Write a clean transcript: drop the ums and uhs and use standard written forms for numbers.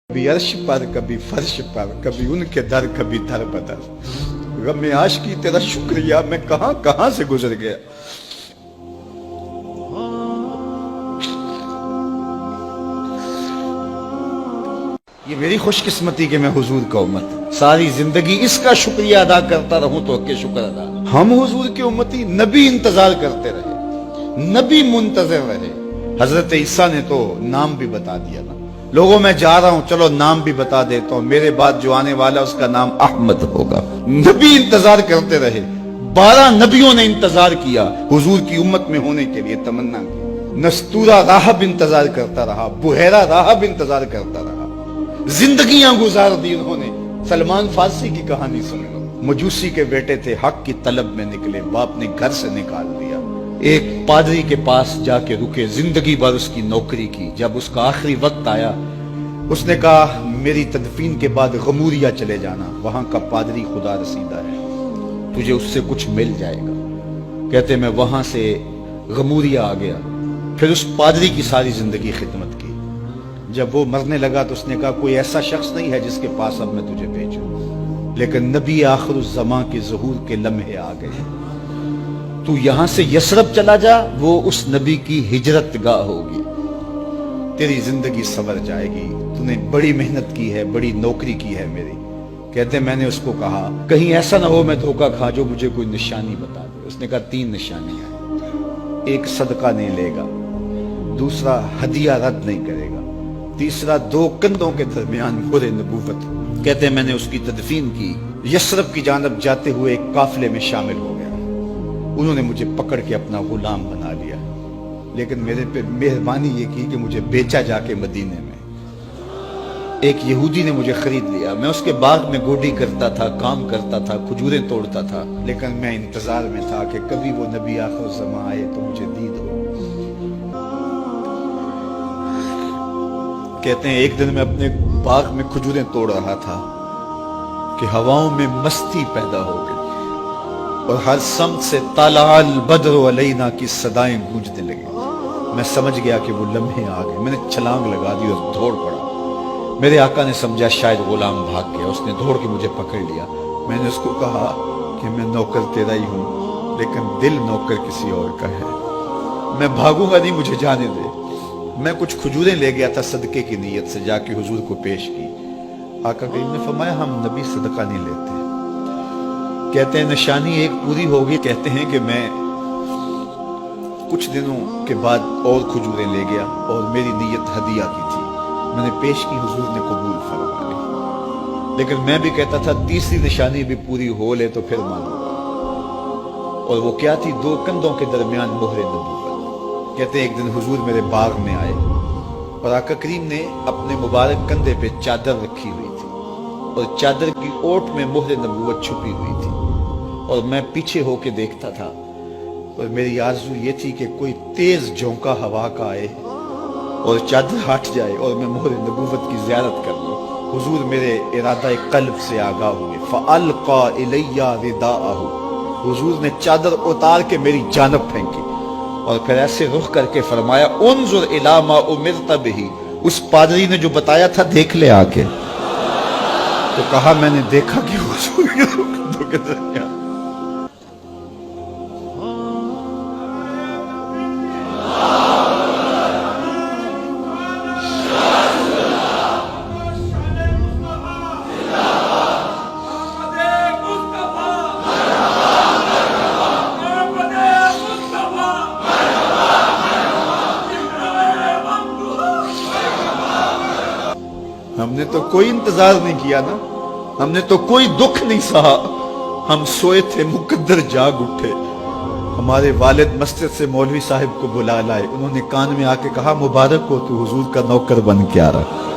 کبھی عرش پر کبھی فرش پر کبھی ان کے در کبھی در بدر غم عاشقی تیرا شکریہ میں کہاں کہاں سے گزر گیا۔ یہ میری خوش قسمتی کہ میں حضور کا امت ساری زندگی اس کا شکریہ ادا کرتا رہوں تو کہ شکر ادا۔ ہم حضور کے امتی نبی انتظار کرتے رہے، نبی منتظر رہے۔ حضرت عیسیٰ نے تو نام بھی بتا دیا نا، لوگوں میں جا رہا ہوں چلو نام بھی بتا دیتا ہوں، میرے بعد جو آنے والا اس کا نام احمد ہوگا۔ نبی انتظار کرتے رہے، 12 نبیوں نے انتظار کیا حضور کی امت میں ہونے کے لیے، تمنا کی۔ نستورہ راہب انتظار کرتا رہا، بحیرہ راہب انتظار کرتا رہا، زندگیاں گزار دی انہوں نے۔ سلمان فارسی کی کہانی سن لو، مجوسی کے بیٹے تھے، حق کی طلب میں نکلے، باپ نے گھر سے نکال دیا، ایک پادری کے پاس جا کے رکے، زندگی بھر اس کی نوکری کی۔ جب اس کا آخری وقت آیا اس نے کہا میری تدفین کے بعد غموریا چلے جانا، وہاں کا پادری خدا رسیدہ ہے، تجھے اس سے کچھ مل جائے گا۔ کہتے میں وہاں سے غموریا آ گیا، پھر اس پادری کی ساری زندگی خدمت کی۔ جب وہ مرنے لگا تو اس نے کہا کوئی ایسا شخص نہیں ہے جس کے پاس اب میں تجھے بھیجوں، لیکن نبی آخر الزمان کے ظہور کے لمحے آ گئے، تو یہاں سے یثرب چلا جا، وہ اس نبی کی ہجرت گاہ ہوگی، تیری زندگی سنور جائے گی، تو نے بڑی محنت کی ہے، بڑی نوکری کی ہے میری۔ کہتے میں نے اس کو کہا کہیں ایسا نہ ہو میں دھوکہ کھا جو مجھے کوئی نشانی بتا دے۔ اس نے کہا 3 نشانیاں، ایک صدقہ نہیں لے گا، دوسرا ہدیہ رد نہیں کرے گا، تیسرا 2 کندھوں کے درمیان مہر نبوت۔ کہتے میں نے اس کی تدفین کی، یثرب کی جانب جاتے ہوئے ایک قافلے میں شامل ہو گیا، انہوں نے مجھے پکڑ کے اپنا غلام بنا لیا، لیکن میرے پہ مہربانی یہ کی کہ مجھے بیچا جا کے مدینے میں۔ ایک یہودی نے مجھے خرید لیا، میں اس کے باغ میں گوڈی کرتا تھا، کام کرتا تھا، کھجوریں توڑتا تھا، لیکن میں انتظار میں تھا کہ کبھی وہ نبی آخر الزمان آئے تو مجھے دید ہو۔ کہتے ہیں ایک دن میں اپنے باغ میں کھجوریں توڑ رہا تھا کہ ہواؤں میں مستی پیدا ہو گئی اور ہر سمت سے طلع البدر علینا کی صدائیں گونجنے لگی۔ میں سمجھ گیا کہ وہ لمحے آ گئے، میں نے چھلانگ لگا دی اور دوڑ پڑا۔ میرے آقا نے سمجھا شاید غلام بھاگ گیا، اس نے دوڑ کے مجھے پکڑ لیا۔ میں نے اس کو کہا کہ میں نوکر تیرا ہی ہوں، لیکن دل نوکر کسی اور کا ہے، میں بھاگوں گا نہیں، مجھے جانے دے۔ میں کچھ کھجوریں لے گیا تھا صدقے کی نیت سے، جا کے حضور کو پیش کی۔ آقا کریم نے فرمایا ہم نبی صدقہ نہیں لیتے۔ کہتے ہیں نشانی ایک پوری ہوگی، کہتے ہیں کہ میں کچھ دنوں کے بعد اور کھجوریں لے گیا اور میری نیت ہدیہ کی تھی، میں نے پیش کی، حضور نے قبول فرما لی۔ لیکن میں بھی کہتا تھا تیسری نشانی بھی پوری ہو لے تو پھر مانوں گا، اور وہ کیا تھی؟ 2 کندھوں کے درمیان مہر نبوت۔ کہتے ہیں ایک دن حضور میرے باغ میں آئے اور آقا کریم نے اپنے مبارک کندھے پہ چادر رکھی ہوئی تھی اور چادر کی اوٹ میں مہر نبوت چھپی ہوئی تھی، اور میں پیچھے ہو کے دیکھتا تھا، اور میری آرزو یہ تھی کہ کوئی تیز جھونکا ہوا کا آئے اور چادر ہٹ جائے اور میں مہر نبوت کی زیارت کر لوں۔ حضور میرے ارادہ قلب سے آگاہ ہوئے، فَأَلْقَى إِلَيَّ رِدَاءَهُ، حضور نے چادر اتار کے میری جانب پھینکی اور پھر ایسے رخ کر کے فرمایا انظر الی ما امرت بہ، اس پادری نے جو بتایا تھا دیکھ لے آ کے۔ تو کہا میں نے دیکھا کہ حضور کے کندھوں کے درمیان ہم نے تو کوئی انتظار نہیں کیا نا، ہم نے تو کوئی دکھ نہیں سہا، ہم سوئے تھے مقدر جاگ اٹھے۔ ہمارے والد مسجد سے مولوی صاحب کو بلا لائے، انہوں نے کان میں آ کے کہا مبارک ہو تو حضور کا نوکر بن کے آ رہا۔